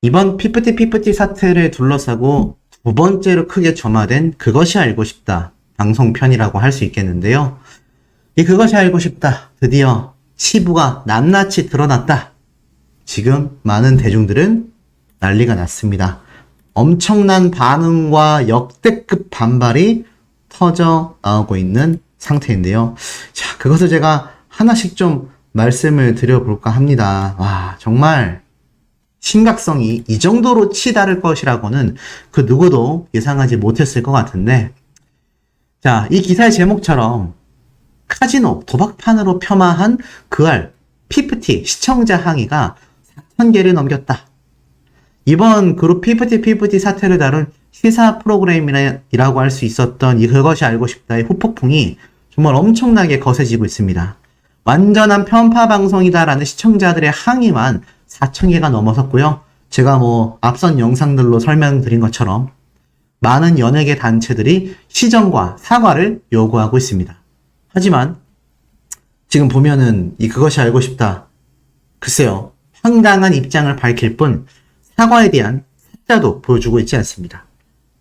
이번 피프티 사태를 둘러싸고 두 번째로 크게 점화된 그것이 알고 싶다 방송편이라고 할 수 있겠는데요. 이 그것이 알고 싶다 드디어 치부가 낱낱이 드러났다. 지금 많은 대중들은 난리가 났습니다. 엄청난 반응과 역대급 반발이 터져 나오고 있는 상태인데요. 자, 그것을 제가 하나씩 좀 말씀을 드려볼까 합니다. 와, 정말 심각성이 이 정도로 치달을 것이라고는 그 누구도 예상하지 못했을 것 같은데, 자, 이 기사의 제목처럼 카지노 도박판으로 폄하한 그알 피프티 시청자 항의가 4,000개를 넘겼다. 이번 그룹 피프티 사태를 다룬 시사 프로그램이라고 할 수 있었던 이 그것이 알고 싶다의 후폭풍이 정말 엄청나게 거세지고 있습니다. 완전한 편파 방송이다라는 시청자들의 항의만 4,000개가 넘어섰고요. 제가 앞선 영상들로 설명드린 것처럼 많은 연예계 단체들이 시정과 사과를 요구하고 있습니다. 하지만 지금 보면은 이 그것이 알고 싶다. 글쎄요. 황당한 입장을 밝힐 뿐 사과에 대한 숫자도 보여주고 있지 않습니다.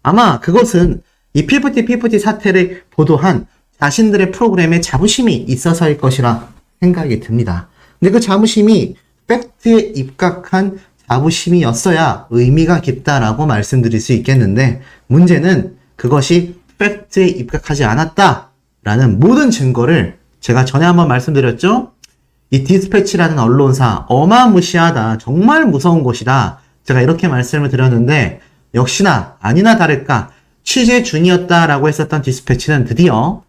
아마 그것은 이 피프티 사태를 보도한 자신들의 프로그램에 자부심이 있어서일 것이라 생각이 듭니다. 근데 그 자부심이 팩트에 입각한 자부심이었어야 의미가 깊다라고 말씀드릴 수 있겠는데, 문제는 그것이 팩트에 입각하지 않았다라는 모든 증거를 제가 전에 한번 말씀드렸죠? 이 디스패치라는 언론사 어마무시하다, 정말 무서운 곳이다, 제가 이렇게 말씀을 드렸는데 역시나 아니나 다를까 취재준이었다라고 했었던 디스패치는 드디어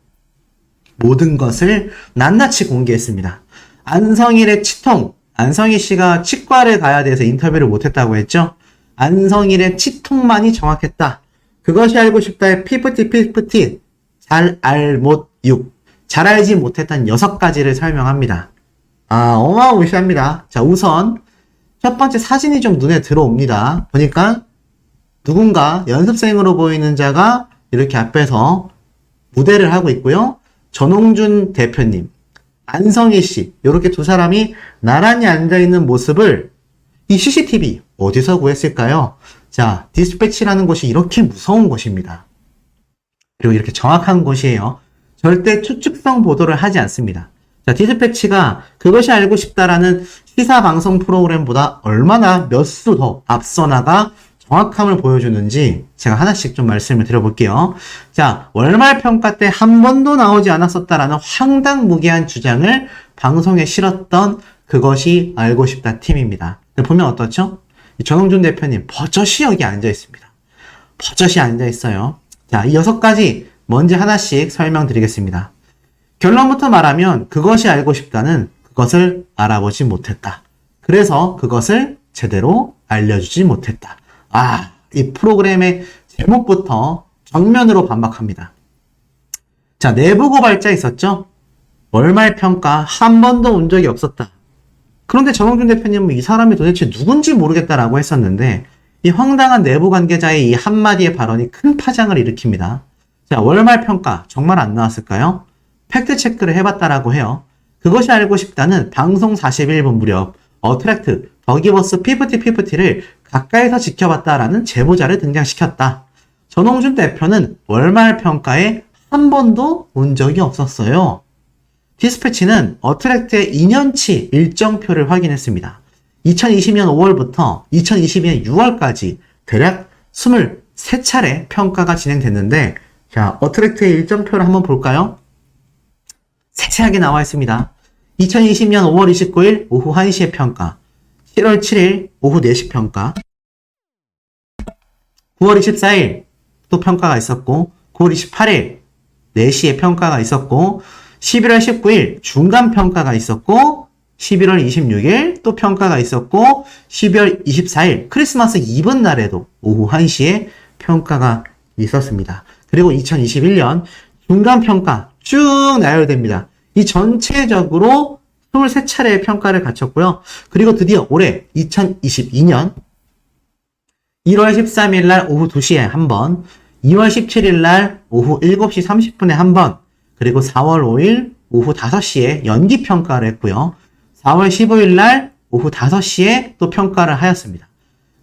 모든 것을 낱낱이 공개했습니다. 안성일의 치통, 안성일 씨가 치과를 가야 돼서 인터뷰를 못했다고 했죠. 안성일의 치통만이 정확했다. 그것이 알고 싶다의 피프티 잘 알지 못했던 6가지를 설명합니다. 어마무시합니다. 자, 우선 첫 번째 사진이 좀 눈에 들어옵니다. 보니까 누군가 연습생으로 보이는 자가 이렇게 앞에서 무대를 하고 있고요. 전홍준 대표님, 안성희 씨, 이렇게 두 사람이 나란히 앉아있는 모습을 이 CCTV 어디서 구했을까요? 자, 디스패치라는 곳이 이렇게 무서운 곳입니다. 그리고 이렇게 정확한 곳이에요. 절대 추측성 보도를 하지 않습니다. 자, 디스패치가 그것이 알고 싶다라는 시사 방송 프로그램보다 얼마나 몇 수 더 앞서 나가 정확함을 보여주는지 제가 하나씩 좀 말씀을 드려볼게요. 자, 월말 평가 때 한 번도 나오지 않았었다라는 황당무계한 주장을 방송에 실었던 그것이 알고 싶다 팀입니다. 보면 어떻죠? 전홍준 대표님 버젓이 여기 앉아 있습니다. 버젓이 앉아 있어요. 자, 이 6가지 먼저 하나씩 설명드리겠습니다. 결론부터 말하면 그것이 알고 싶다는 그것을 알아보지 못했다. 그래서 그것을 제대로 알려주지 못했다. 이 프로그램의 제목부터 정면으로 반박합니다. 자, 내부 고발자 있었죠? 월말 평가 한 번도 온 적이 없었다. 그런데 전홍준 대표님은 이 사람이 도대체 누군지 모르겠다라고 했었는데 이 황당한 내부 관계자의 이 한마디의 발언이 큰 파장을 일으킵니다. 자, 월말 평가 정말 안 나왔을까요? 팩트 체크를 해봤다라고 해요. 그것이 알고 싶다는 방송 41분 무렵 어트랙트 더기버스 피프티를 가까이서 지켜봤다라는 제보자를 등장시켰다. 전홍준 대표는 월말 평가에 한 번도 온 적이 없었어요. 디스패치는 어트랙트의 2년치 일정표를 확인했습니다. 2020년 5월부터 2022년 6월까지 대략 23차례 평가가 진행됐는데, 자, 어트랙트의 일정표를 한번 볼까요? 세세하게 나와 있습니다. 2020년 5월 29일 오후 1시에 평가, 7월 7일 오후 4시 평가, 9월 24일 또 평가가 있었고, 9월 28일 4시에 평가가 있었고, 11월 19일 중간 평가가 있었고, 11월 26일 또 평가가 있었고, 12월 24일 크리스마스 이브 날에도 오후 1시에 평가가 있었습니다. 그리고 2021년 중간 평가 쭉 나열됩니다. 이 전체적으로 23차례의 평가를 갖췄고요. 그리고 드디어 올해 2022년 1월 13일 날 오후 2시에 한 번, 2월 17일 날 오후 7시 30분에 한 번, 그리고 4월 5일 오후 5시에 연기 평가를 했고요. 4월 15일 날 오후 5시에 또 평가를 하였습니다.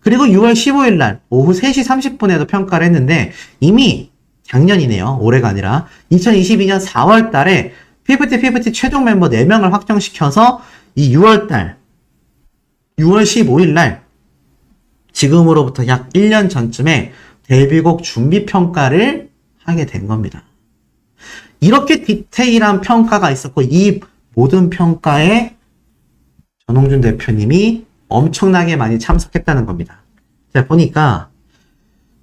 그리고 6월 15일 날 오후 3시 30분에도 평가를 했는데 이미 작년이네요. 올해가 아니라 2022년 4월 달에 피프티 최종 멤버 4명을 확정시켜서 이 6월 15일 날 지금으로부터 약 1년 전쯤에 데뷔곡 준비 평가를 하게 된 겁니다. 이렇게 디테일한 평가가 있었고 이 모든 평가에 전홍준 대표님이 엄청나게 많이 참석했다는 겁니다. 자, 보니까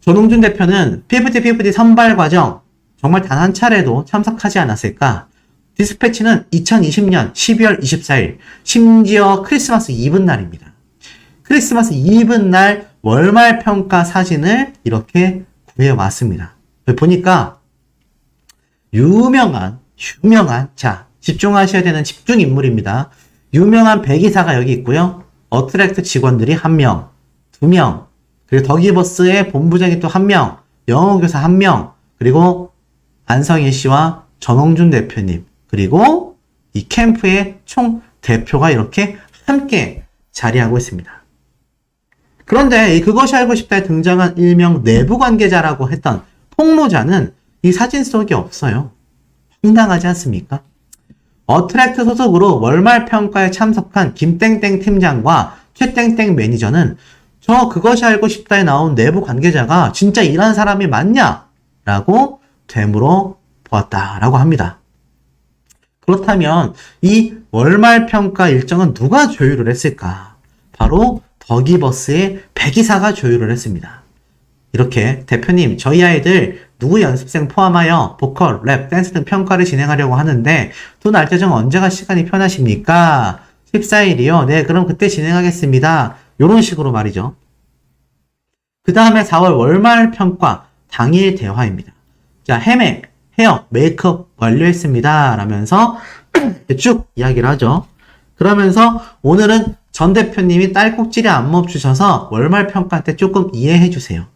전홍준 대표는 피프티 선발 과정 정말 단 한 차례도 참석하지 않았을까? 디스패치는 2020년 12월 24일 심지어 크리스마스 이브 날입니다. 크리스마스 이브 날 월말 평가 사진을 이렇게 구해왔습니다. 보니까 유명한 자 집중하셔야 되는 집중 인물입니다. 유명한 배기사가 여기 있고요. 어트랙트 직원들이 1명, 2명, 그리고 더기버스의 본부장이 또 1명, 영어교사 1명, 그리고 안성일 씨와 전홍준 대표님, 그리고 이 캠프의 총 대표가 이렇게 함께 자리하고 있습니다. 그런데 이 그것이 알고 싶다에 등장한 일명 내부 관계자라고 했던 폭로자는 이 사진 속에 없어요. 황당하지 않습니까? 어트랙트 소속으로 월말 평가에 참석한 김땡땡 팀장과 최땡땡 매니저는 저 그것이 알고 싶다에 나온 내부 관계자가 진짜 일하는 사람이 맞냐? 라고 되물어 보았다라고 합니다. 그렇다면 이 월말 평가 일정은 누가 조율을 했을까? 바로 더기버스의 배기사가 조율을 했습니다. 이렇게 대표님 저희 아이들 누구 연습생 포함하여 보컬, 랩, 댄스 등 평가를 진행하려고 하는데 두 날짜 중 언제가 시간이 편하십니까? 14일이요? 네, 그럼 그때 진행하겠습니다. 이런 식으로 말이죠. 그 다음에 4월 월말 평가 당일 대화입니다. 자, 헤어, 메이크업 완료했습니다. 라면서 쭉 이야기를 하죠. 그러면서 오늘은 전 대표님이 딸꾹질에 안목 주셔서 월말 평가 때 조금 이해해 주세요.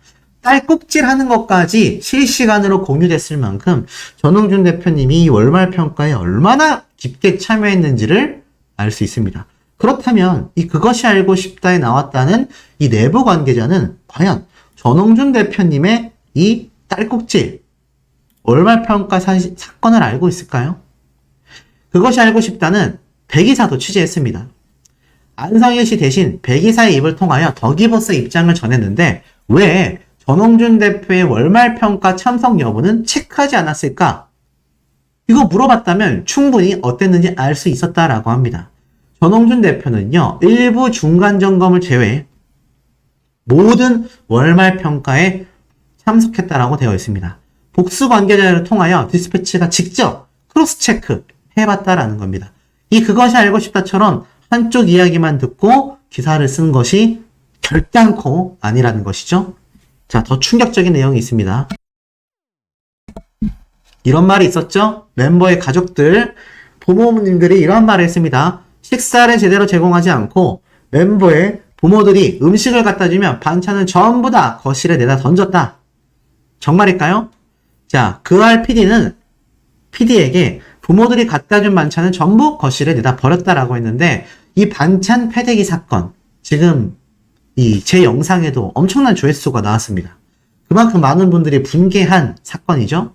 딸꾹질 하는 것까지 실시간으로 공유됐을 만큼 전홍준 대표님이 월말 평가에 얼마나 깊게 참여했는지를 알 수 있습니다. 그렇다면 이 그것이 알고 싶다에 나왔다는 이 내부 관계자는 과연 전홍준 대표님의 이 딸꾹질 월말 평가 사건을 알고 있을까요? 그것이 알고 싶다는 배기사도 취재했습니다. 안성일 씨 대신 배기사의 입을 통하여 더기버스 입장을 전했는데 왜 전홍준 대표의 월말 평가 참석 여부는 체크하지 않았을까? 이거 물어봤다면 충분히 어땠는지 알 수 있었다라고 합니다. 전홍준 대표는요, 일부 중간 점검을 제외 모든 월말 평가에 참석했다라고 되어 있습니다. 복수 관계자를 통하여 디스패치가 직접 크로스 체크 해봤다라는 겁니다. 이 그것이 알고 싶다처럼 한쪽 이야기만 듣고 기사를 쓴 것이 결단코 아니라는 것이죠. 자, 더 충격적인 내용이 있습니다. 이런 말이 있었죠? 멤버의 가족들, 부모님들이 이런 말을 했습니다. 식사를 제대로 제공하지 않고 멤버의 부모들이 음식을 갖다 주면 반찬을 전부 다 거실에 내다 던졌다. 정말일까요? 자, 그알 PD에게 부모들이 갖다 준 반찬을 전부 거실에 내다 버렸다라고 했는데 이 반찬 패대기 사건, 지금 제 영상에도 엄청난 조회수가 나왔습니다. 그만큼 많은 분들이 분개한 사건이죠.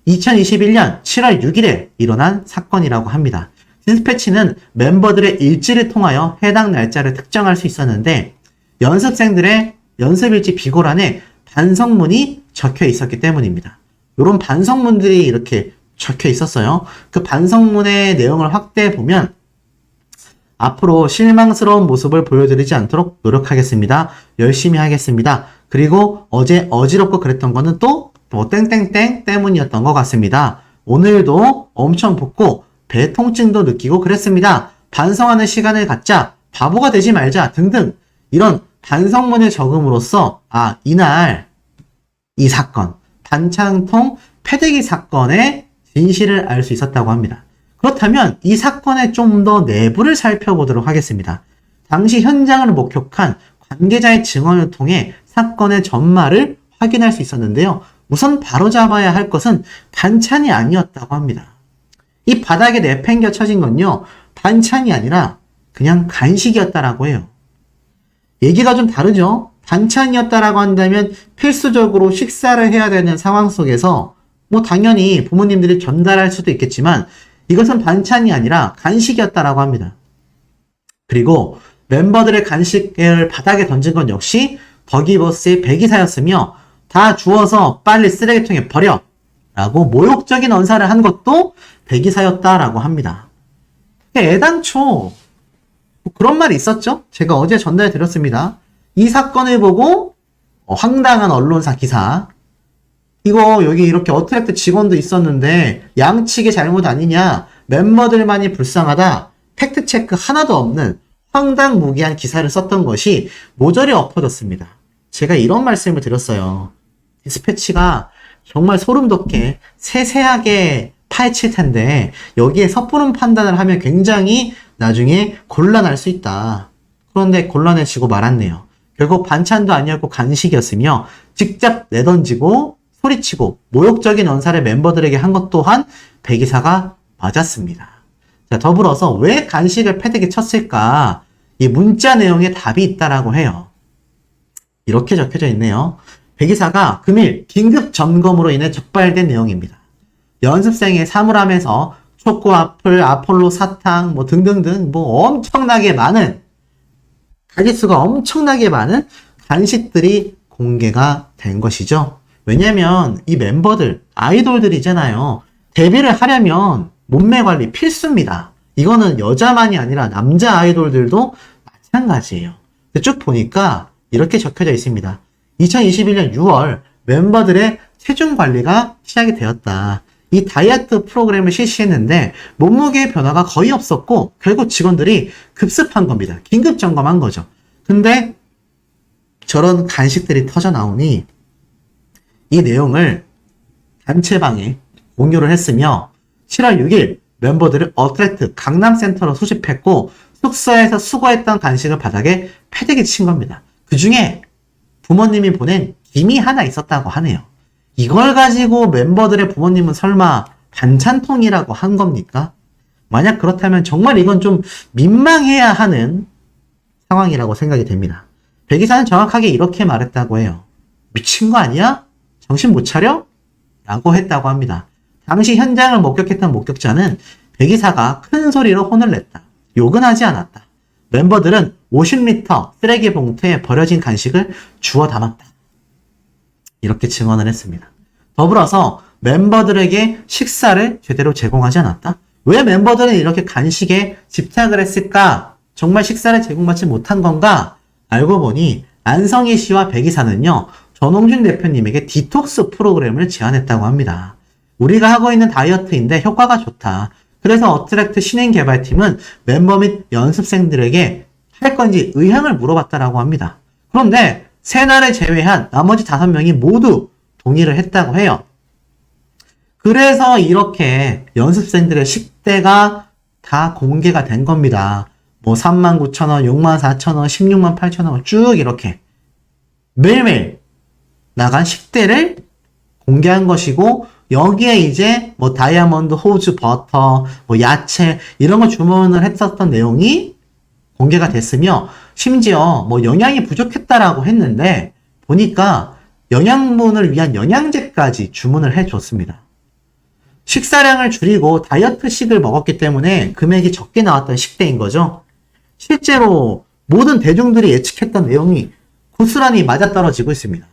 2021년 7월 6일에 일어난 사건이라고 합니다. 디스패치는 멤버들의 일지를 통하여 해당 날짜를 특정할 수 있었는데 연습생들의 연습일지 비고란에 반성문이 적혀 있었기 때문입니다. 이런 반성문들이 이렇게 적혀 있었어요. 그 반성문의 내용을 확대해 보면 앞으로 실망스러운 모습을 보여드리지 않도록 노력하겠습니다. 열심히 하겠습니다. 그리고 어제 어지럽고 그랬던 거는 또 땡땡땡 때문이었던 것 같습니다. 오늘도 엄청 붓고 배 통증도 느끼고 그랬습니다. 반성하는 시간을 갖자, 바보가 되지 말자 등등 이런 반성문을 적음으로써 이날 이 사건, 반찬통 패대기 사건의 진실을 알 수 있었다고 합니다. 그렇다면 이 사건의 좀 더 내부를 살펴보도록 하겠습니다. 당시 현장을 목격한 관계자의 증언을 통해 사건의 전말을 확인할 수 있었는데요. 우선 바로잡아야 할 것은 반찬이 아니었다고 합니다. 이 바닥에 내팽겨 쳐진 건요, 반찬이 아니라 그냥 간식이었다라고 해요. 얘기가 좀 다르죠? 반찬이었다라고 한다면 필수적으로 식사를 해야 되는 상황 속에서 뭐 당연히 부모님들이 전달할 수도 있겠지만 이것은 반찬이 아니라 간식이었다라고 합니다. 그리고 멤버들의 간식을 바닥에 던진 건 역시 버기버스의 배기사였으며 다 주워서 빨리 쓰레기통에 버려! 라고 모욕적인 언사를 한 것도 배기사였다라고 합니다. 애당초 뭐 그런 말이 있었죠? 제가 어제 전달해 드렸습니다. 이 사건을 보고 황당한 언론사 기사, 이거 여기 이렇게 어트랙트 직원도 있었는데 양측의 잘못 아니냐, 멤버들만이 불쌍하다, 팩트체크 하나도 없는 황당무계한 기사를 썼던 것이 모조리 엎어졌습니다. 제가 이런 말씀을 드렸어요. 디스패치가 정말 소름 돋게 세세하게 파헤칠 텐데 여기에 섣부른 판단을 하면 굉장히 나중에 곤란할 수 있다. 그런데 곤란해지고 말았네요. 결국 반찬도 아니었고 간식이었으며 직접 내던지고 소리치고 모욕적인 언사를 멤버들에게 한 것 또한 배기사가 맞았습니다. 자, 더불어서 왜 간식을 패드에 쳤을까? 이 문자 내용에 답이 있다라고 해요. 이렇게 적혀져 있네요. 배기사가 금일 긴급 점검으로 인해 적발된 내용입니다. 연습생의 사물함에서 초코 와플, 아폴로 사탕, 뭐 등등등 뭐 엄청나게 많은, 가짓수가 엄청나게 많은 간식들이 공개가 된 것이죠. 왜냐면 이 멤버들, 아이돌들이잖아요. 데뷔를 하려면 몸매 관리 필수입니다. 이거는 여자만이 아니라 남자 아이돌들도 마찬가지예요. 쭉 보니까 이렇게 적혀져 있습니다. 2021년 6월 멤버들의 체중 관리가 시작이 되었다. 이 다이어트 프로그램을 실시했는데 몸무게의 변화가 거의 없었고 결국 직원들이 급습한 겁니다. 긴급 점검한 거죠. 근데 저런 간식들이 터져 나오니 이 내용을 단체방에 공유를 했으며 7월 6일 멤버들을 어트랙트 강남센터로 소집했고 숙소에서 수거했던 간식을 바닥에 패대기 친 겁니다. 그 중에 부모님이 보낸 김이 하나 있었다고 하네요. 이걸 가지고 멤버들의 부모님은 설마 반찬통이라고 한 겁니까? 만약 그렇다면 정말 이건 좀 민망해야 하는 상황이라고 생각이 됩니다. 배기사는 정확하게 이렇게 말했다고 해요. 미친 거 아니야? 정신 못 차려? 라고 했다고 합니다. 당시 현장을 목격했던 목격자는 배기사가 큰 소리로 혼을 냈다. 욕은 하지 않았다. 멤버들은 50리터 쓰레기 봉투에 버려진 간식을 주워 담았다. 이렇게 증언을 했습니다. 더불어서 멤버들에게 식사를 제대로 제공하지 않았다. 왜 멤버들은 이렇게 간식에 집착을 했을까? 정말 식사를 제공받지 못한 건가? 알고 보니 안성희 씨와 백이사는요, 전홍준 대표님에게 디톡스 프로그램을 제안했다고 합니다. 우리가 하고 있는 다이어트인데 효과가 좋다. 그래서 어트랙트 신인 개발팀은 멤버 및 연습생들에게 할 건지 의향을 물어봤다라고 합니다. 그런데 세 날을 제외한 나머지 5명이 모두 동의를 했다고 해요. 그래서 이렇게 연습생들의 식대가 다 공개가 된 겁니다. 뭐 39,000원, 64,000원, 168,000원 쭉 이렇게 매일매일 나간 식대를 공개한 것이고, 여기에 이제 뭐 다이아몬드, 호주, 버터, 뭐 야채 이런 거 주문을 했었던 내용이 공개가 됐으며, 심지어 뭐 영양이 부족했다라고 했는데 보니까 영양분을 위한 영양제까지 주문을 해줬습니다. 식사량을 줄이고 다이어트식을 먹었기 때문에 금액이 적게 나왔던 식대인 거죠. 실제로 모든 대중들이 예측했던 내용이 고스란히 맞아떨어지고 있습니다.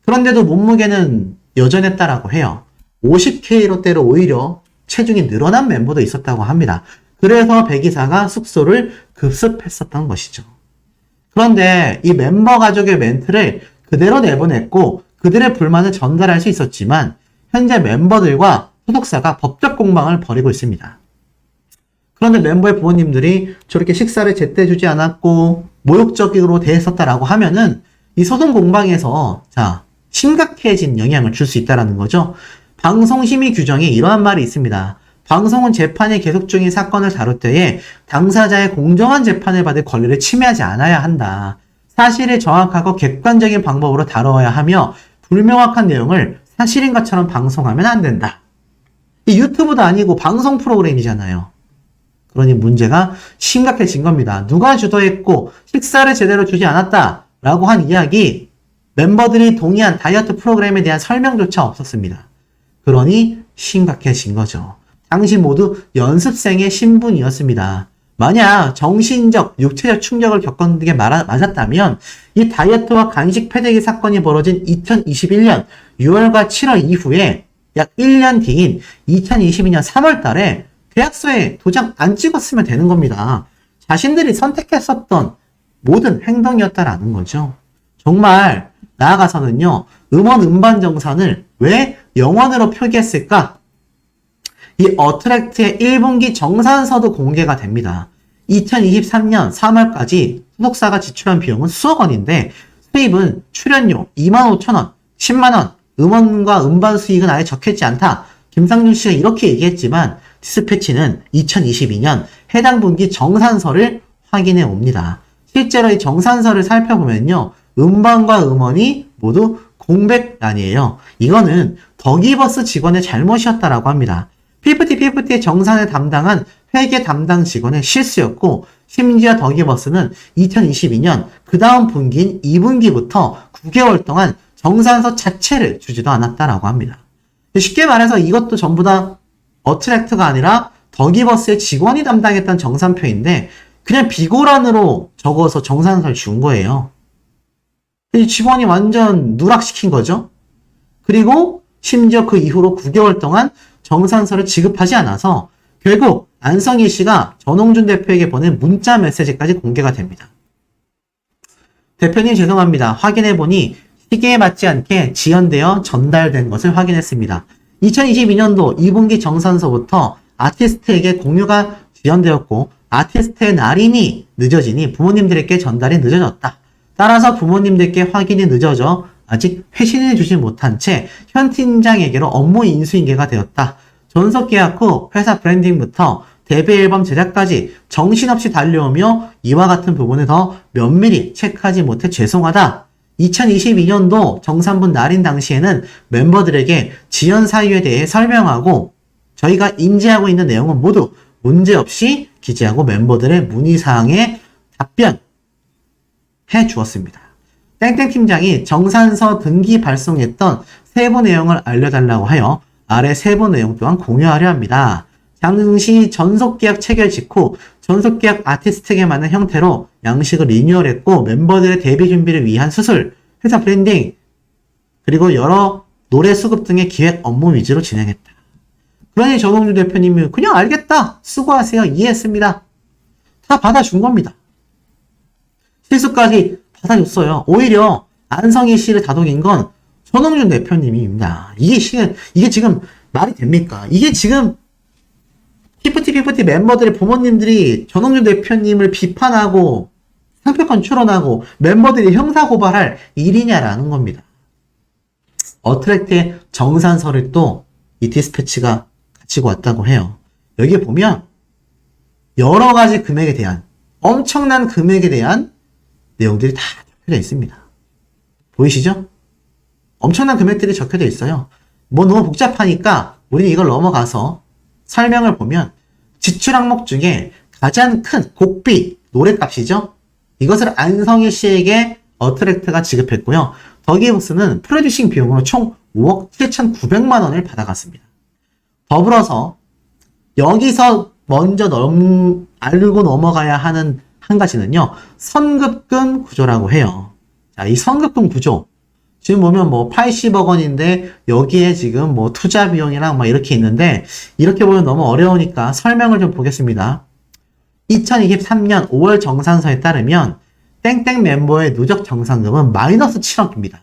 그런데도 몸무게는 여전했다라고 해요. 50kg대로 오히려 체중이 늘어난 멤버도 있었다고 합니다. 그래서 배기사가 숙소를 급습했었던 것이죠. 그런데 이 멤버 가족의 멘트를 그대로 내보냈고 그들의 불만을 전달할 수 있었지만 현재 멤버들과 소속사가 법적 공방을 벌이고 있습니다. 그런데 멤버의 부모님들이 저렇게 식사를 제때 주지 않았고 모욕적으로 대했었다라고 하면은 이 소송 공방에서 심각해진 영향을 줄 수 있다는 거죠. 방송심의 규정에 이러한 말이 있습니다. 방송은 재판이 계속 중인 사건을 다룰 때에 당사자의 공정한 재판을 받을 권리를 침해하지 않아야 한다. 사실을 정확하고 객관적인 방법으로 다뤄야 하며 불명확한 내용을 사실인 것처럼 방송하면 안 된다. 이 유튜브도 아니고 방송 프로그램이잖아요. 그러니 문제가 심각해진 겁니다. 누가 주도했고 식사를 제대로 주지 않았다 라고 한 이야기, 멤버들이 동의한 다이어트 프로그램에 대한 설명조차 없었습니다. 그러니 심각해진 거죠. 당시 모두 연습생의 신분이었습니다. 만약 정신적, 육체적 충격을 겪은 게 맞았다면 이 다이어트와 간식 패대기 사건이 벌어진 2021년 6월과 7월 이후에 약 1년 뒤인 2022년 3월 달에 계약서에 도장 안 찍었으면 되는 겁니다. 자신들이 선택했었던 모든 행동이었다라는 거죠. 정말 나아가서는요. 음원 음반 정산을 왜 영원으로 표기했을까? 이 어트랙트의 1분기 정산서도 공개가 됩니다. 2023년 3월까지 소속사가 지출한 비용은 수억 원인데 수입은 출연료 25,000원, 10만원, 음원과 음반 수익은 아예 적혀있지 않다. 김상준 씨가 이렇게 얘기했지만 디스패치는 2022년 해당 분기 정산서를 확인해 옵니다. 실제로 이 정산서를 살펴보면요. 음반과 음원이 모두 공백란이에요. 이거는 더기버스 직원의 잘못이었다라고 합니다. 피프티의 정산을 담당한 회계 담당 직원의 실수였고 심지어 더기버스는 2022년 그 다음 분기인 2분기부터 9개월 동안 정산서 자체를 주지도 않았다라고 합니다. 쉽게 말해서 이것도 전부 다 어트랙트가 아니라 더기버스의 직원이 담당했던 정산표인데 그냥 비고란으로 적어서 정산서를 준 거예요. 이 직원이 완전 누락시킨 거죠. 그리고 심지어 그 이후로 9개월 동안 정산서를 지급하지 않아서 결국 안성희 씨가 전홍준 대표에게 보낸 문자 메시지까지 공개가 됩니다. 대표님 죄송합니다. 확인해보니 시기에 맞지 않게 지연되어 전달된 것을 확인했습니다. 2022년도 2분기 정산서부터 아티스트에게 공유가 지연되었고 아티스트의 날인이 늦어지니 부모님들에게 전달이 늦어졌다. 따라서 부모님들께 확인이 늦어져 아직 회신해 주지 못한 채 현 팀장에게로 업무 인수인계가 되었다. 전속 계약 후 회사 브랜딩부터 데뷔 앨범 제작까지 정신없이 달려오며 이와 같은 부분을 더 면밀히 체크하지 못해 죄송하다. 2022년도 정산분 날인 당시에는 멤버들에게 지연 사유에 대해 설명하고 저희가 인지하고 있는 내용은 모두 문제없이 기재하고 멤버들의 문의사항에 답변해 주었습니다. 땡땡 팀장이 정산서 등기 발송했던 세부 내용을 알려달라고 하여 아래 세부 내용 또한 공유하려 합니다. 당시 전속계약 체결 직후 전속계약 아티스트에게 맞는 형태로 양식을 리뉴얼했고 멤버들의 데뷔 준비를 위한 수술, 회사 브랜딩, 그리고 여러 노래 수급 등의 기획 업무 위주로 진행했다. 그러니 전홍준 대표님이 그냥 알겠다, 수고하세요, 이해했습니다. 다 받아준 겁니다. 실수까지 받아줬어요. 오히려 안성희 씨를 다독인 건 전홍준 대표님입니다. 이게 지금 말이 됩니까? 이게 지금 피프티 멤버들의 부모님들이 전홍준 대표님을 비판하고 상표권 출원하고 멤버들이 형사고발할 일이냐라는 겁니다. 어트랙트의 정산서를 또 이 디스패치가 가지고 왔다고 해요. 여기에 보면 여러 가지 금액에 대한 엄청난 금액에 대한 내용들이 다 적혀져 있습니다. 보이시죠? 엄청난 금액들이 적혀져 있어요. 뭐 너무 복잡하니까 우리는 이걸 넘어가서 설명을 보면 지출 항목 중에 가장 큰 곡비, 노래값이죠. 이것을 안성희 씨에게 어트랙트가 지급했고요. 더기버스는 프로듀싱 비용으로 총 5억 7,900만 원을 받아갔습니다. 더불어서 여기서 먼저 알고 넘어가야 하는 한 가지는요. 선급금 구조라고 해요. 자, 이 선급금 구조. 지금 보면 뭐 80억 원인데 여기에 지금 뭐 투자 비용이랑 막 이렇게 있는데 이렇게 보면 너무 어려우니까 설명을 좀 보겠습니다. 2023년 5월 정산서에 따르면 땡땡 멤버의 누적 정산금은 마이너스 7억입니다.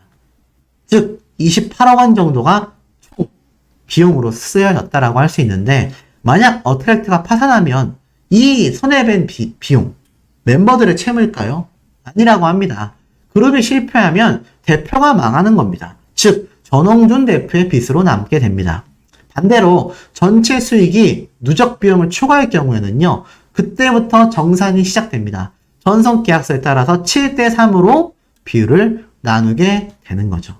즉 28억 원 정도가 총 비용으로 쓰여졌다라고 할 수 있는데 만약 어트랙트가 파산하면 이 손해본 비용 멤버들의 채무일까요? 아니라고 합니다. 그룹이 실패하면 대표가 망하는 겁니다. 즉 전홍준 대표의 빚으로 남게 됩니다. 반대로 전체 수익이 누적 비용을 초과할 경우에는요. 그때부터 정산이 시작됩니다. 전성계약서에 따라서 7대3으로 비율을 나누게 되는 거죠.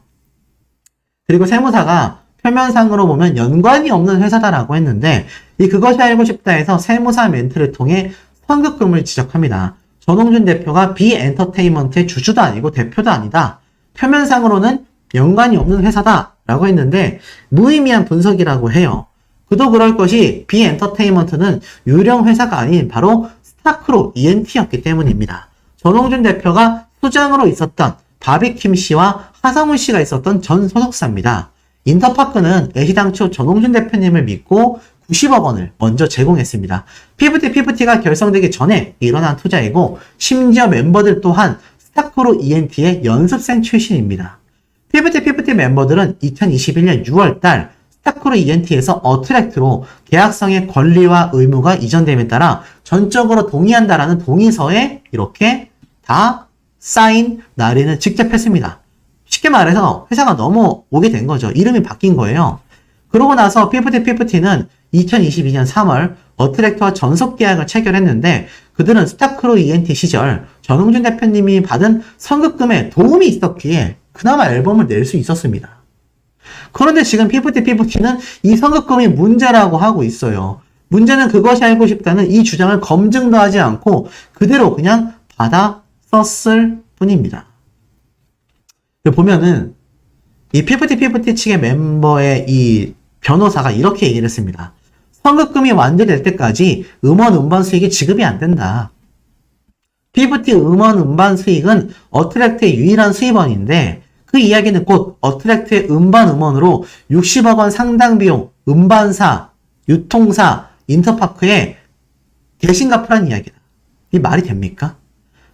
그리고 세무사가 표면상으로 보면 연관이 없는 회사다라고 했는데 이 그것이 알고 싶다에서 세무사 멘트를 통해 선급금을 지적합니다. 전홍준 대표가 비엔터테인먼트의 주주도 아니고 대표도 아니다. 표면상으로는 연관이 없는 회사다라고 했는데 무의미한 분석이라고 해요. 그도 그럴 것이 비엔터테인먼트는 유령 회사가 아닌 바로 스타크로 ENT였기 때문입니다. 전홍준 대표가 수장으로 있었던 바비킴 씨와 하성운 씨가 있었던 전 소속사입니다. 인터파크는 애시당초 전홍준 대표님을 믿고 90억 원을 먼저 제공했습니다. 피프티가 결성되기 전에 일어난 투자이고 심지어 멤버들 또한 스타크로 ENT의 연습생 출신입니다. 피프티 멤버들은 2021년 6월달 스타크로 ENT에서 어트랙트로 계약성의 권리와 의무가 이전됨에 따라 전적으로 동의한다라는 동의서에 이렇게 다 사인 날인을 직접 했습니다. 쉽게 말해서 회사가 넘어오게 된 거죠. 이름이 바뀐 거예요. 그러고 나서 피프티는 2022년 3월 어트랙트와 전속 계약을 체결했는데 그들은 스타크로 ENT 시절 전홍준 대표님이 받은 선급금에 도움이 있었기에 그나마 앨범을 낼 수 있었습니다. 그런데 지금 피프티는 이 선급금이 문제라고 하고 있어요. 문제는 그것이 알고 싶다는 이 주장을 검증도 하지 않고 그대로 그냥 받아 썼을 뿐입니다. 보면은 이 피프티 측의 멤버의 이 변호사가 이렇게 얘기를 했습니다. 선급금이 완료될 때까지 음원 수익이 지급이 안 된다. 피프티 음반 수익은 어트랙트의 유일한 수입원인데 그 이야기는 곧 어트랙트의 음원으로 60억 원 상당 비용 음반사, 유통사, 인터파크에 대신 갚으라는 이야기다. 이 말이 됩니까?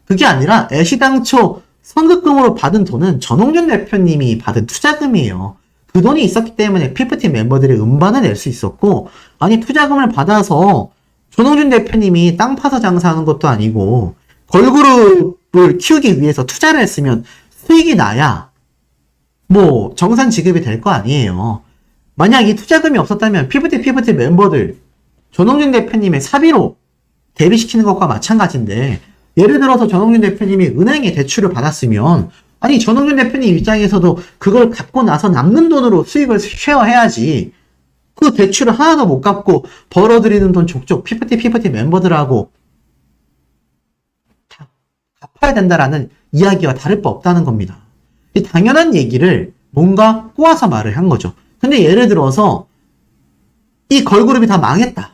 그게 아니라 애시당초 선급금으로 받은 돈은 전홍준 대표님이 받은 투자금이에요. 그 돈이 있었기 때문에 피프티 멤버들이 음반을 낼 수 있었고, 아니 투자금을 받아서 전홍준 대표님이 땅 파서 장사하는 것도 아니고 걸그룹을 키우기 위해서 투자를 했으면 수익이 나야 뭐 정산 지급이 될 거 아니에요. 만약 이 투자금이 없었다면 피프티 멤버들 전홍준 대표님의 사비로 대비시키는 것과 마찬가지인데, 예를 들어서 전홍준 대표님이 은행에 대출을 받았으면 아니 전홍준 대표님 입장에서도 그걸 갚고 나서 남는 돈으로 수익을 쉐어해야지. 그 대출을 하나도 못 갚고 벌어들이는 돈 족족 피프티 멤버들하고 다 갚아야 된다라는 이야기와 다를 바 없다는 겁니다. 이 당연한 얘기를 뭔가 꼬아서 말을 한 거죠. 근데 예를 들어서 이 걸그룹이 다 망했다.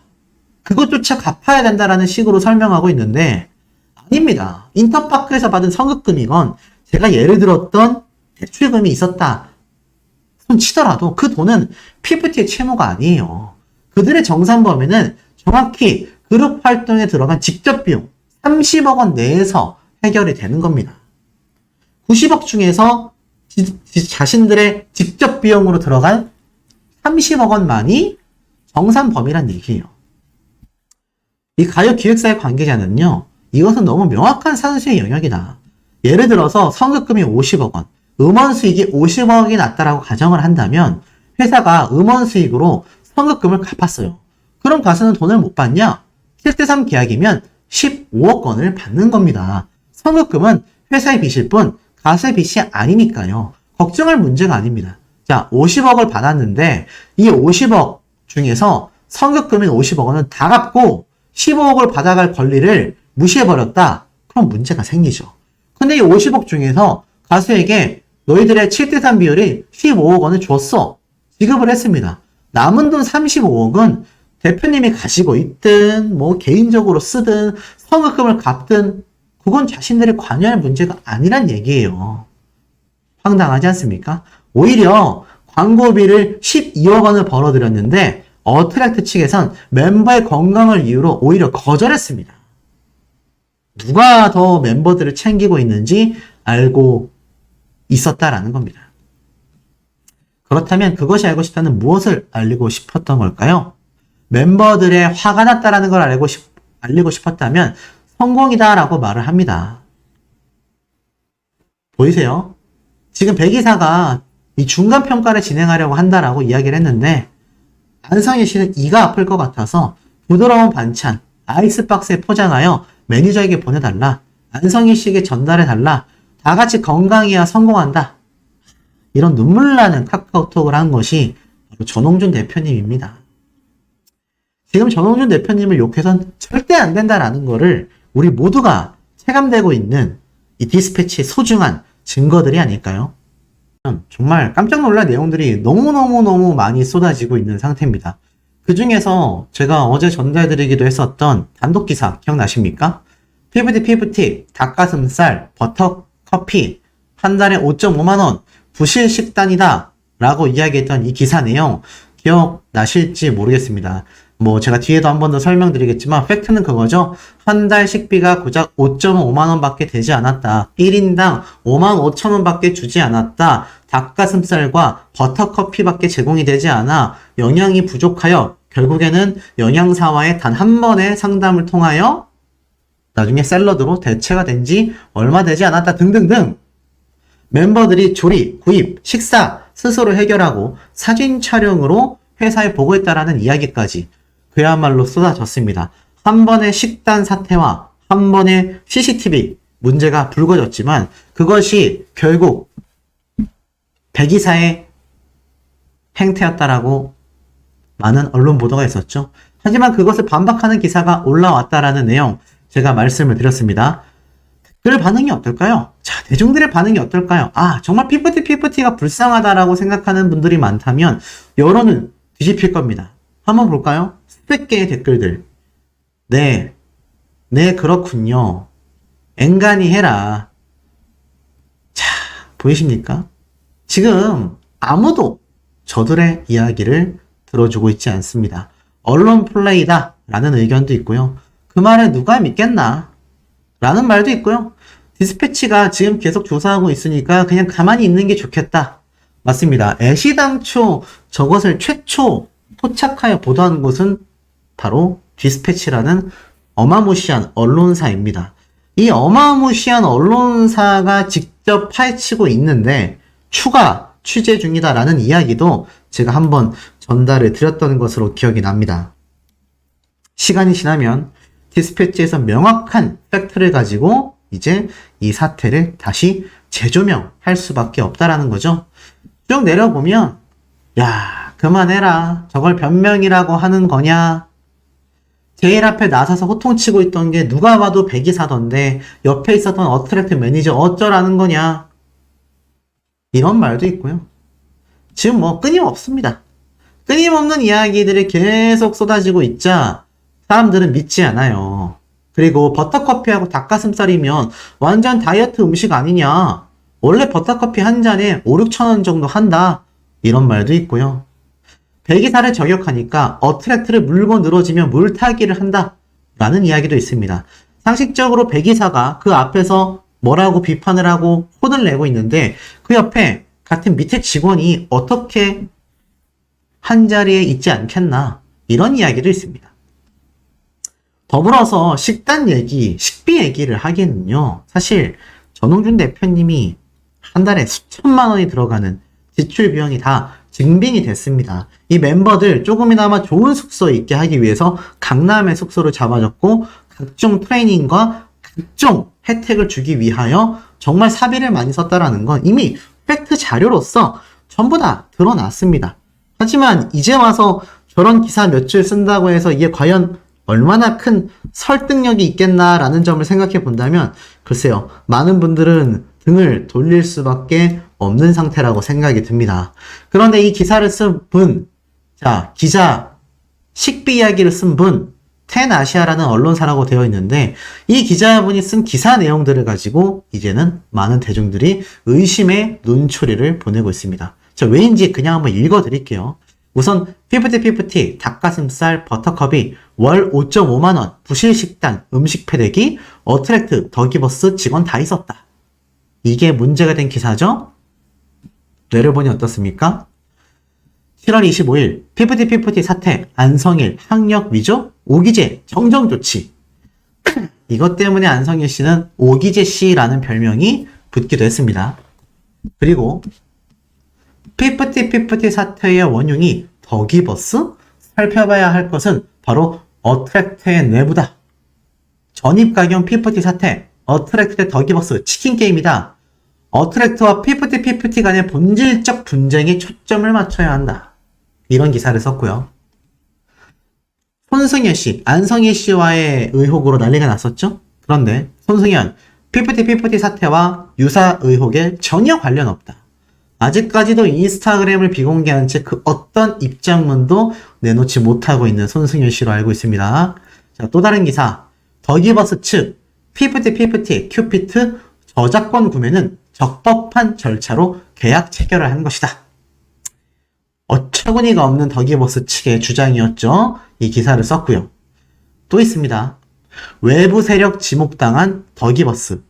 그것조차 갚아야 된다라는 식으로 설명하고 있는데 아닙니다. 인터파크에서 받은 선급금이건 제가 예를 들었던 대출금이 있었다 손 치더라도 그 돈은 피프티의 채무가 아니에요. 그들의 정산 범위는 정확히 그룹 활동에 들어간 직접 비용 30억 원 내에서 해결이 되는 겁니다. 90억 중에서 자신들의 직접 비용으로 들어간 30억 원만이 정산 범위란 얘기예요. 이 가요기획사의 관계자는요, 이것은 너무 명확한 산수의 영역이다. 예를 들어서 선급금이 50억 원, 음원 수익이 50억이 났다라고 가정을 한다면 회사가 음원 수익으로 선급금을 갚았어요. 그럼 가수는 돈을 못 받냐? 7대3 계약이면 15억 원을 받는 겁니다. 선급금은 회사의 빚일 뿐 가수의 빚이 아니니까요. 걱정할 문제가 아닙니다. 자, 50억을 받았는데 이 50억 중에서 선급금인 50억 원은 다 갚고 15억을 받아갈 권리를 무시해버렸다. 그럼 문제가 생기죠. 근데 이 50억 중에서 가수에게 너희들의 7대3 비율이 15억 원을 줬어. 지급을 했습니다. 남은 돈 35억은 대표님이 가지고 있든 뭐 개인적으로 쓰든 선급금을 갚든 그건 자신들의 관여할 문제가 아니란 얘기예요. 황당하지 않습니까? 오히려 광고비를 12억 원을 벌어들였는데 어트랙트 측에선 멤버의 건강을 이유로 오히려 거절했습니다. 누가 더 멤버들을 챙기고 있는지 알고 있었다라는 겁니다. 그렇다면 그것이 알고 싶다는 무엇을 알리고 싶었던 걸까요? 멤버들의 화가 났다라는 걸 알리고 싶었다면 성공이다라고 말을 합니다. 보이세요? 지금 백이사가 이 중간평가를 진행하려고 한다라고 이야기를 했는데 안성희 씨는 이가 아플 것 같아서 부드러운 반찬, 아이스박스에 포장하여 매니저에게 보내달라. 안성희 씨에게 전달해달라. 다 같이 건강해야 성공한다. 이런 눈물 나는 카카오톡을 한 것이 바로 전홍준 대표님입니다. 지금 전홍준 대표님을 욕해선 절대 안 된다라는 거를 우리 모두가 체감되고 있는 이 디스패치의 소중한 증거들이 아닐까요? 정말 깜짝 놀랄 내용들이 너무너무너무 많이 쏟아지고 있는 상태입니다. 그 중에서 제가 어제 전달드리기도 했었던 단독 기사 기억나십니까? 피프티 닭가슴살 버터 커피 한 달에 5.5만원 부실 식단이다 라고 이야기했던 이 기사 내용 기억나실지 모르겠습니다. 뭐 제가 뒤에도 한 번 더 설명드리겠지만 팩트는 그거죠. 한 달 식비가 고작 5.5만원 밖에 되지 않았다. 1인당 55,000원 밖에 주지 않았다. 닭가슴살과 버터커피 밖에 제공이 되지 않아 영양이 부족하여 결국에는 영양사와의 단 한 번의 상담을 통하여 나중에 샐러드로 대체가 된 지 얼마 되지 않았다 등등등. 멤버들이 조리, 구입, 식사 스스로 해결하고 사진 촬영으로 회사에 보고했다라는 이야기까지 그야말로 쏟아졌습니다. 한 번의 식단 사태와 한 번의 CCTV 문제가 불거졌지만 그것이 결국 백이사의 행태였다라고 많은 언론 보도가 있었죠. 하지만 그것을 반박하는 기사가 올라왔다라는 내용 제가 말씀을 드렸습니다. 댓글 반응이 어떨까요? 자, 대중들의 반응이 어떨까요? 아, 정말 피프티가 불쌍하다라고 생각하는 분들이 많다면 여론은 뒤집힐 겁니다. 한번 볼까요? 수백 개의 댓글들. 네, 그렇군요. 앵간히 해라. 자, 보이십니까? 지금 아무도 저들의 이야기를 들어주고 있지 않습니다. 언론 플레이다 라는 의견도 있고요. 그 말을 누가 믿겠나 라는 말도 있고요. 디스패치가 지금 계속 조사하고 있으니까 그냥 가만히 있는 게 좋겠다. 맞습니다. 애시당초 저것을 최초 포착하여 보도한 곳은 바로 디스패치라는 어마무시한 언론사입니다. 이 어마무시한 언론사가 직접 파헤치고 있는데 추가 취재 중이다라는 이야기도 제가 한번 전달을 드렸던 것으로 기억이 납니다. 시간이 지나면 디스패치에서 명확한 팩트를 가지고 이제 이 사태를 다시 재조명할 수밖에 없다라는 거죠. 쭉 내려보면 야, 그만해라. 저걸 변명이라고 하는 거냐? 제일 앞에 나서서 호통치고 있던 게 누가 봐도 백이사던데 옆에 있었던 어트랙트 매니저 어쩌라는 거냐? 이런 말도 있고요. 지금 뭐 끊임없습니다. 끊임없는 이야기들이 계속 쏟아지고 있자 사람들은 믿지 않아요. 그리고 버터커피하고 닭가슴살이면 완전 다이어트 음식 아니냐? 원래 버터커피 한 잔에 5,000~6,000원 정도 한다. 이런 말도 있고요. 백이사를 저격하니까 어트랙트를 물고 늘어지면 물타기를 한다. 라는 이야기도 있습니다. 상식적으로 백이사가 그 앞에서 뭐라고 비판을 하고 혼을 내고 있는데 그 옆에 같은 밑에 직원이 어떻게 한자리에 있지 않겠나. 이런 이야기도 있습니다. 더불어서 식단 얘기, 식비 얘기를 하기에는요. 사실 전홍준 대표님이 한 달에 수천만 원이 들어가는 지출 비용이 다 증빙이 됐습니다. 이 멤버들 조금이나마 좋은 숙소에 있게 하기 위해서 강남의 숙소를 잡아줬고 각종 트레이닝과 각종 혜택을 주기 위하여 정말 사비를 많이 썼다라는 건 이미 팩트 자료로서 전부 다 드러났습니다. 하지만 이제 와서 저런 기사 몇 줄 쓴다고 해서 이게 과연 얼마나 큰 설득력이 있겠나라는 점을 생각해 본다면 글쎄요, 많은 분들은 등을 돌릴 수밖에 없는 상태라고 생각이 듭니다. 그런데 이 기사를 쓴 분, 자, 기자, 식비 이야기를 쓴 분, 텐아시아라는 언론사라고 되어 있는데 이 기자분이 쓴 기사 내용들을 가지고 이제는 많은 대중들이 의심의 눈초리를 보내고 있습니다. 자, 왜인지 그냥 한번 읽어드릴게요. 우선 피프티 닭가슴살 버터컵이 월 5.5만원 부실식단 음식 패대기 어트랙트 더기버스 직원 다 있었다. 이게 문제가 된 기사죠? 내려보니 어떻습니까? 7월 25일 피프티 사태 안성일 학력 위조 오기재 정정조치. 이것 때문에 안성일 씨는 오기재 씨라는 별명이 붙기도 했습니다. 그리고 피프티 사태의 원흉이 더기버스? 살펴봐야 할 것은 바로 어트랙트의 내부다. 전입가격 피프티 사태, 어트랙트 대 더기버스 치킨 게임이다. 어트랙트와 피프티 간의 본질적 분쟁에 초점을 맞춰야 한다. 이런 기사를 썼고요. 손승혜 씨, 안성희 씨와의 의혹으로 난리가 났었죠? 그런데 손승연, 피프티 사태와 유사 의혹에 전혀 관련 없다. 아직까지도 인스타그램을 비공개한 채 그 어떤 입장문도 내놓지 못하고 있는 손승연 씨로 알고 있습니다. 자, 또 다른 기사. 더기버스 측 피프티 큐피트 저작권 구매는 적법한 절차로 계약 체결을 한 것이다. 어처구니가 없는 더기버스 측의 주장이었죠. 이 기사를 썼고요. 또 있습니다. 외부 세력 지목당한 더기버스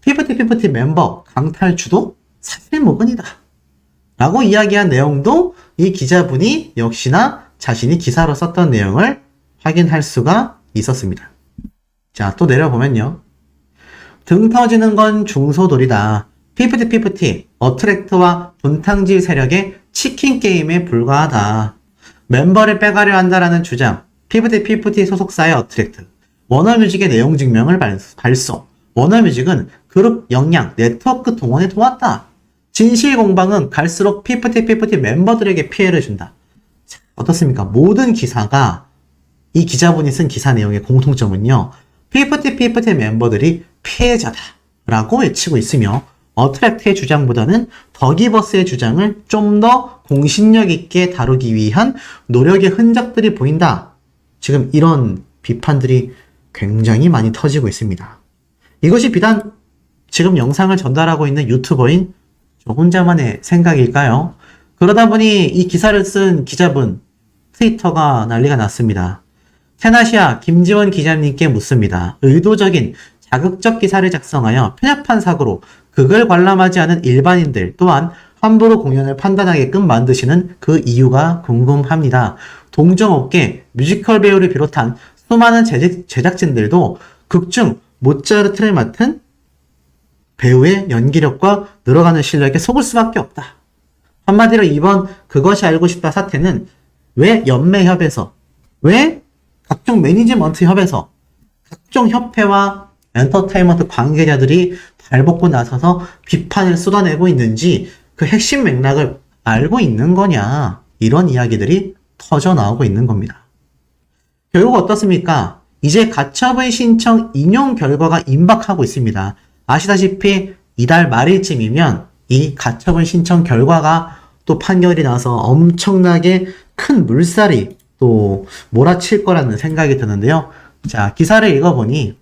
피프티 멤버 강탈주도 사실무근이다 라고 이야기한 내용도 이 기자분이 역시나 자신이 기사로 썼던 내용을 확인할 수가 있었습니다. 자, 또 내려보면요. 등 터지는 건 중소돌이다. 피프티 어트랙트와 분탕질 세력의 치킨 게임에 불과하다. 멤버를 빼가려 한다라는 주장. 피프티 소속사의 어트랙트. 워너뮤직의 내용 증명을 발송. 워너뮤직은 그룹 역량, 네트워크 동원에 도왔다. 진실 공방은 갈수록 피프티 멤버들에게 피해를 준다. 자, 어떻습니까? 모든 기사가 이 기자분이 쓴 기사 내용의 공통점은요. 피프티 멤버들이 피해자다 라고 외치고 있으며 어트랙트의 주장보다는 더기버스의 주장을 좀 더 공신력 있게 다루기 위한 노력의 흔적들이 보인다. 지금 이런 비판들이 굉장히 많이 터지고 있습니다. 이것이 비단 지금 영상을 전달하고 있는 유튜버인 저 혼자만의 생각일까요? 그러다 보니 이 기사를 쓴 기자분 트위터가 난리가 났습니다. 테나시아 김지원 기자님께 묻습니다. 의도적인 자극적 기사를 작성하여 편협한 사고로 극을 관람하지 않은 일반인들 또한 함부로 공연을 판단하게끔 만드시는 그 이유가 궁금합니다. 동종업계 뮤지컬 배우를 비롯한 수많은 제작진들도 극중 모차르트를 맡은 배우의 연기력과 늘어가는 실력에 속을 수밖에 없다. 한마디로 이번 그것이 알고 싶다 사태는 왜 연매협에서, 왜 각종 매니지먼트 협에서, 각종 협회와 엔터테인먼트 관계자들이 발벗고 나서서 비판을 쏟아내고 있는지 그 핵심 맥락을 알고 있는 거냐, 이런 이야기들이 터져 나오고 있는 겁니다. 결국 어떻습니까? 이제 가처분 신청 인용 결과가 임박하고 있습니다. 아시다시피 이달 말일쯤이면 이 가처분 신청 결과가 또 판결이 나서 엄청나게 큰 물살이 또 몰아칠 거라는 생각이 드는데요. 자, 기사를 읽어보니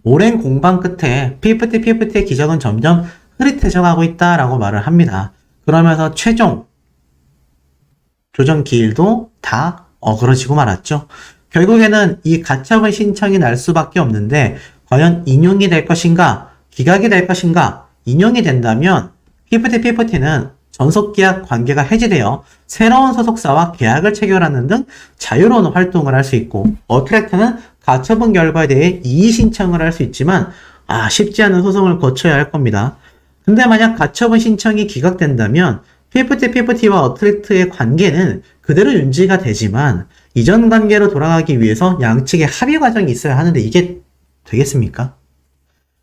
오랜 공방 끝에 피프티의 기적은 점점 흐릿해져가고 있다라고 말을 합니다. 그러면서 최종 조정 기일도 다 어그러지고 말았죠. 결국에는 이 가처분 신청이 날 수밖에 없는데 과연 인용이 될 것인가, 기각이 될 것인가. 인용이 된다면 피프티는 전속계약 관계가 해지되어 새로운 소속사와 계약을 체결하는 등 자유로운 활동을 할 수 있고, 어트랙트는 가처분 결과에 대해 이의 신청을 할 수 있지만 쉽지 않은 소송을 거쳐야 할 겁니다. 근데 만약 가처분 신청이 기각된다면 피프티와 어트랙트의 관계는 그대로 유지가 되지만 이전 관계로 돌아가기 위해서 양측의 합의 과정이 있어야 하는데 이게 되겠습니까?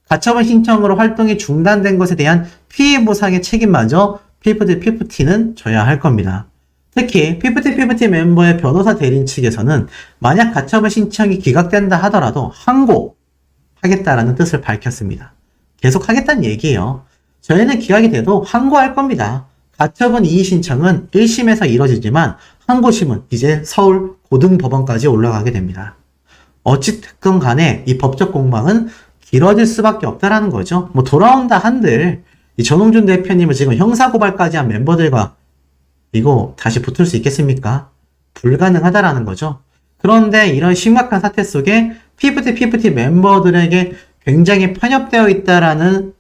가처분 신청으로 활동이 중단된 것에 대한 피해 보상의 책임마저 피프티는 져야 할 겁니다. 특히 피프티 멤버의 변호사 대리인 측에서는 만약 가처분 신청이 기각된다 하더라도 항고하겠다라는 뜻을 밝혔습니다. 계속 하겠다는 얘기예요. 저희는 기각이 돼도 항고할 겁니다. 가처분 이의 신청은 1심에서 이뤄지지만 항고심은 이제 서울 고등법원까지 올라가게 됩니다. 어찌됐건 간에 이 법적 공방은 길어질 수밖에 없다라는 거죠. 돌아온다 한들 이 전홍준 대표님은 지금 형사고발까지 한 멤버들과 이거 다시 붙을 수 있겠습니까? 불가능하다라는 거죠. 그런데 이런 심각한 사태 속에 피프티 멤버들에게 굉장히 편협되어 있다라는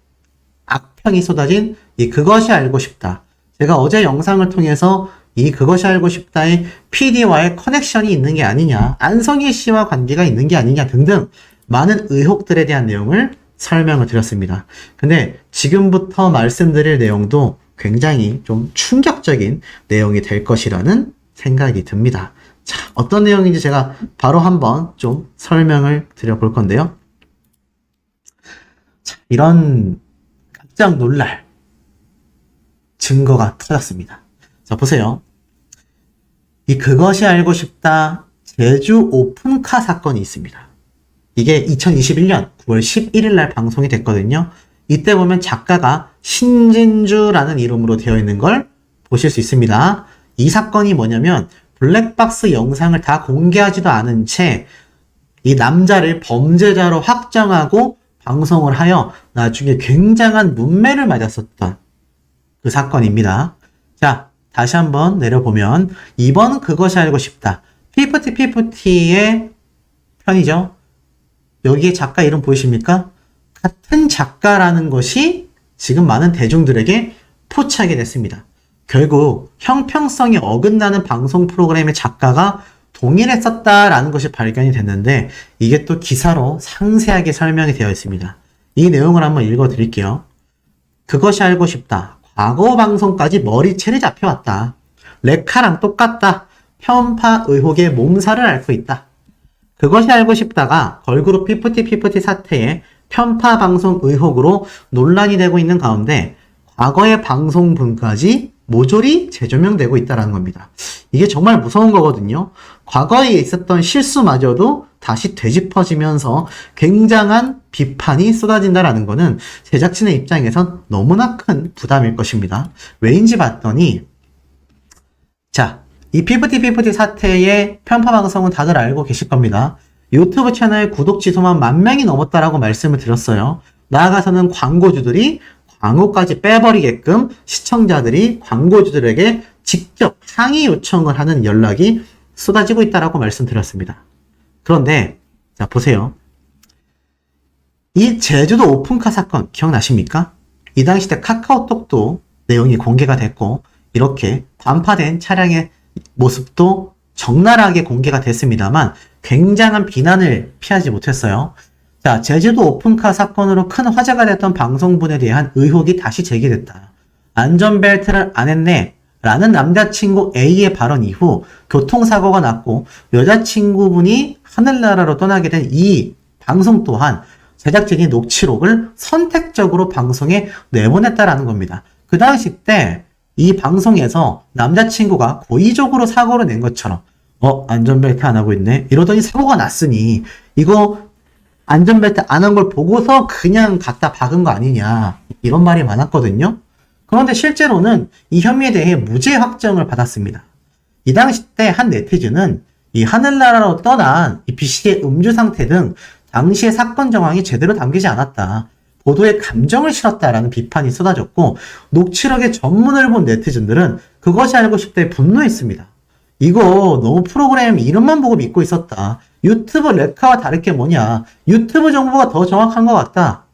악평이 쏟아진 이 그것이 알고 싶다. 제가 어제 영상을 통해서 이 그것이 알고 싶다의 PD와의 커넥션이 있는 게 아니냐, 안성희 씨와 관계가 있는 게 아니냐 등등 많은 의혹들에 대한 내용을 설명을 드렸습니다. 근데 지금부터 말씀드릴 내용도 굉장히 좀 충격적인 내용이 될 것이라는 생각이 듭니다. 자, 어떤 내용인지 제가 바로 한번 좀 설명을 드려볼 건데요. 자, 이런 깜짝 놀랄 증거가 터졌습니다. 자, 보세요. 이 그것이 알고 싶다 제주 오픈카 사건이 있습니다. 이게 2021년 9월 11일 날 방송이 됐거든요. 이때 보면 작가가 신진주라는 이름으로 되어 있는 걸 보실 수 있습니다. 이 사건이 뭐냐면 블랙박스 영상을 다 공개하지도 않은 채 이 남자를 범죄자로 확정하고 방송을 하여 나중에 굉장한 문매를 맞았었던 그 사건입니다. 자, 다시 한번 내려보면 이번 그것이 알고 싶다. 피프티의 편이죠. 여기에 작가 이름 보이십니까? 같은 작가라는 것이 지금 많은 대중들에게 포착이 됐습니다. 결국 형평성이 어긋나는 방송 프로그램의 작가가 동일했었다라는 것이 발견이 됐는데 이게 또 기사로 상세하게 설명이 되어 있습니다. 이 내용을 한번 읽어드릴게요. 그것이 알고 싶다. 과거 방송까지 머리채를 잡혀왔다. 레카랑 똑같다. 편파 의혹의 몸살을 앓고 있다. 그것이 알고 싶다가 걸그룹 피프티 사태의 편파 방송 의혹으로 논란이 되고 있는 가운데 과거의 방송분까지 모조리 재조명되고 있다는 겁니다. 이게 정말 무서운 거거든요. 과거에 있었던 실수마저도 다시 되짚어지면서 굉장한 비판이 쏟아진다는 거는 제작진의 입장에선 너무나 큰 부담일 것입니다. 왜인지 봤더니 자, 이 피프티 사태의 편파 방송은 다들 알고 계실 겁니다. 유튜브 채널 구독 지수만 10,000명이 넘었다라고 말씀을 드렸어요. 나아가서는 광고주들이 광고까지 빼버리게끔 시청자들이 광고주들에게 직접 항의 요청을 하는 연락이 쏟아지고 있다라고 말씀드렸습니다. 그런데 자 보세요. 이 제주도 오픈카 사건 기억나십니까? 이 당시 때 카카오톡도 내용이 공개가 됐고 이렇게 반파된 차량의 모습도 적나라하게 공개가 됐습니다만 굉장한 비난을 피하지 못했어요. 자, 제주도 오픈카 사건으로 큰 화제가 됐던 방송분에 대한 의혹이 다시 제기됐다. 안전벨트를 안 했네 라는 남자친구 A의 발언 이후 교통사고가 났고 여자친구분이 하늘나라로 떠나게 된 이 방송 또한 제작진이 녹취록을 선택적으로 방송에 내보냈다라는 겁니다. 그 당시 때 이 방송에서 남자친구가 고의적으로 사고를 낸 것처럼 안전벨트 안 하고 있네 이러더니 사고가 났으니 이거 안전벨트 안 한 걸 보고서 그냥 갖다 박은 거 아니냐 이런 말이 많았거든요. 그런데 실제로는 이 혐의에 대해 무죄 확정을 받았습니다. 이 당시 때 한 네티즌은 이 하늘나라로 떠난 이 B씨의 음주 상태 등 당시의 사건 정황이 제대로 담기지 않았다. 보도에 감정을 실었다라는 비판이 쏟아졌고 녹취록의 전문을 본 네티즌들은 그것이 알고 싶다에 분노했습니다. 이거 너무 프로그램 이름만 보고 믿고 있었다. 유튜브 레카와 다를 게 뭐냐. 유튜브 정보가 더 정확한 것 같다.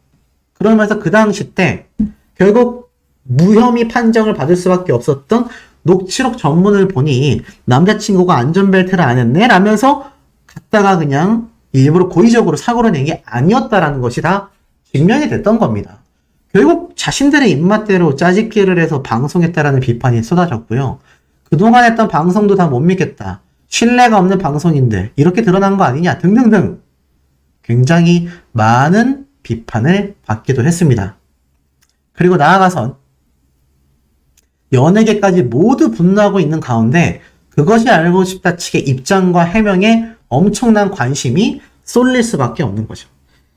그러면서 그 당시 때 결국 무혐의 판정을 받을 수밖에 없었던 녹취록 전문을 보니 남자친구가 안전벨트를 안 했네 라면서 갖다가 그냥 일부러 고의적으로 사고를 낸 게 아니었다라는 것이 다 증명이 됐던 겁니다. 결국 자신들의 입맛대로 짜집기를 해서 방송했다라는 비판이 쏟아졌고요. 그동안 했던 방송도 다 못 믿겠다. 신뢰가 없는 방송인데 이렇게 드러난 거 아니냐 등등등 굉장히 많은 비판을 받기도 했습니다. 그리고 나아가선 연예계까지 모두 분노하고 있는 가운데 그것이 알고 싶다 측의 입장과 해명에 엄청난 관심이 쏠릴 수밖에 없는 거죠.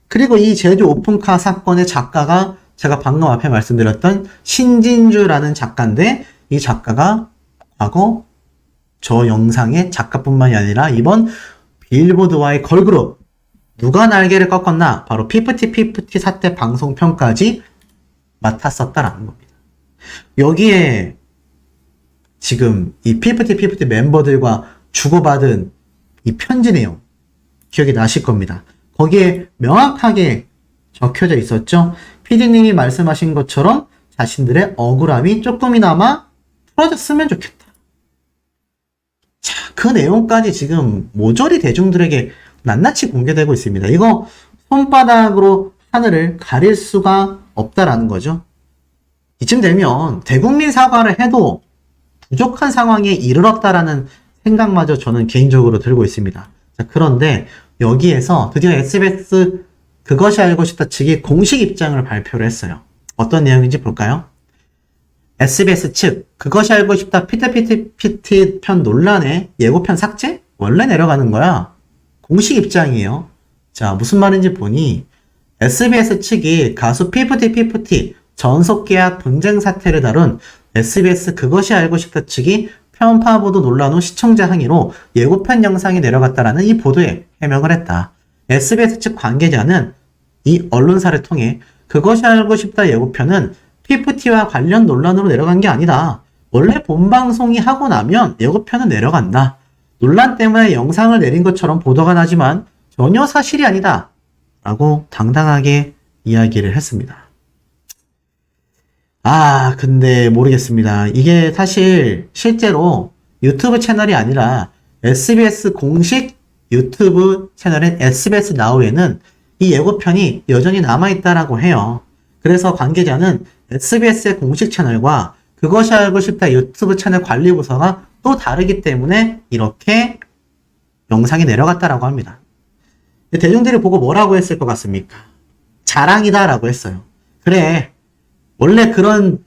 그리고 이 제주 오픈카 사건의 작가가 제가 방금 앞에 말씀드렸던 신진주라는 작가인데 이 작가가 과거 저 영상의 작가뿐만이 아니라 이번 빌보드와의 걸그룹 누가 날개를 꺾었나 바로 피프티 사태 방송편까지 맡았었다라는 겁니다. 여기에 지금 이 피프티 멤버들과 주고받은 이 편지 내용 기억이 나실 겁니다. 거기에 명확하게 적혀져 있었죠. PD님이 말씀하신 것처럼 자신들의 억울함이 조금이나마 풀어졌으면 좋겠다. 자, 그 내용까지 지금 모조리 대중들에게 낱낱이 공개되고 있습니다. 이거 손바닥으로 하늘을 가릴 수가 없다라는 거죠. 이쯤 되면 대국민 사과를 해도 부족한 상황에 이르렀다라는 생각마저 저는 개인적으로 들고 있습니다. 자, 그런데 여기에서 드디어 SBS 그것이 알고 싶다 측이 공식 입장을 발표를 했어요. 어떤 내용인지 볼까요? SBS 측 그것이 알고 싶다 피트 편 논란의 예고편 삭제? 원래 내려가는 거야. 공식 입장이에요. 자, 무슨 말인지 보니 SBS 측이 가수 피프티 전속계약 분쟁 사태를 다룬 SBS 그것이 알고 싶다 측이 편파 보도 논란 후 시청자 항의로 예고편 영상이 내려갔다라는 이 보도에 해명을 했다. SBS 측 관계자는 이 언론사를 통해 그것이 알고 싶다 예고편은 PFT와 관련 논란으로 내려간 게 아니다. 원래 본방송이 하고 나면 예고편은 내려간다. 논란 때문에 영상을 내린 것처럼 보도가 나지만 전혀 사실이 아니다. 라고 당당하게 이야기를 했습니다. 근데 모르겠습니다. 이게 사실 실제로 유튜브 채널이 아니라 SBS 공식 유튜브 채널인 SBS 나우에는 이 예고편이 여전히 남아있다라고 해요. 그래서 관계자는 SBS의 공식 채널과 그것이 알고 싶다 유튜브 채널 관리부서가 또 다르기 때문에 이렇게 영상이 내려갔다라고 합니다. 대중들이 보고 뭐라고 했을 것 같습니까? 자랑이다라고 했어요. 그래, 원래 그런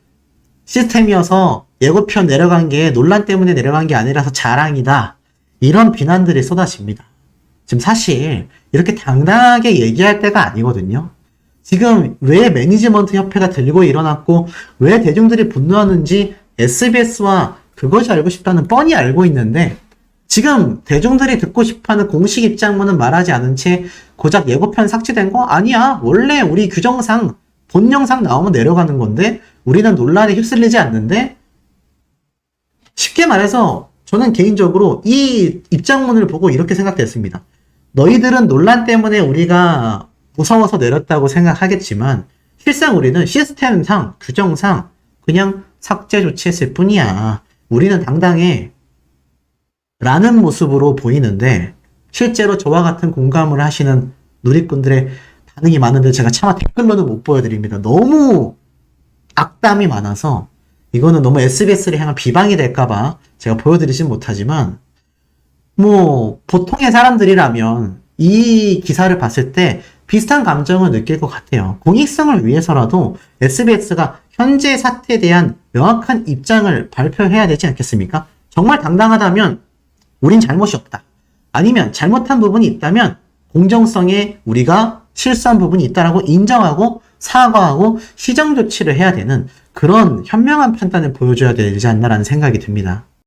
시스템이어서 예고편 내려간 게 논란 때문에 내려간 게 아니라서 자랑이다. 이런 비난들이 쏟아집니다. 지금 사실 이렇게 당당하게 얘기할 때가 아니거든요. 지금 왜 매니지먼트 협회가 들고 일어났고 왜 대중들이 분노하는지 SBS와 그것이 알고 싶다는 뻔히 알고 있는데 지금 대중들이 듣고 싶어하는 공식 입장문은 말하지 않은 채 고작 예고편 삭제된 거? 아니야. 원래 우리 규정상 본 영상 나오면 내려가는 건데 우리는 논란에 휩쓸리지 않는데 쉽게 말해서 저는 개인적으로 이 입장문을 보고 이렇게 생각됐습니다. 너희들은 논란 때문에 우리가 무서워서 내렸다고 생각하겠지만 실상 우리는 시스템상, 규정상 그냥 삭제 조치했을 뿐이야. 우리는 당당해. 라는 모습으로 보이는데 실제로 저와 같은 공감을 하시는 누리꾼들의 반응이 많은데 제가 차마 댓글로는 못 보여드립니다. 너무 악담이 많아서 이거는 너무 SBS를 향한 비방이 될까봐 제가 보여드리진 못하지만 보통의 사람들이라면 이 기사를 봤을 때 비슷한 감정을 느낄 것 같아요. 공익성을 위해서라도 SBS가 현재 사태에 대한 명확한 입장을 발표해야 되지 않겠습니까? 정말 당당하다면 우린 잘못이 없다. 아니면 잘못한 부분이 있다면 공정성에 우리가 실수한 부분이 있다라고 인정하고 사과하고 시정 조치를 해야 되는 그런 현명한 판단을 보여줘야 되지 않나라는 생각이 듭니다.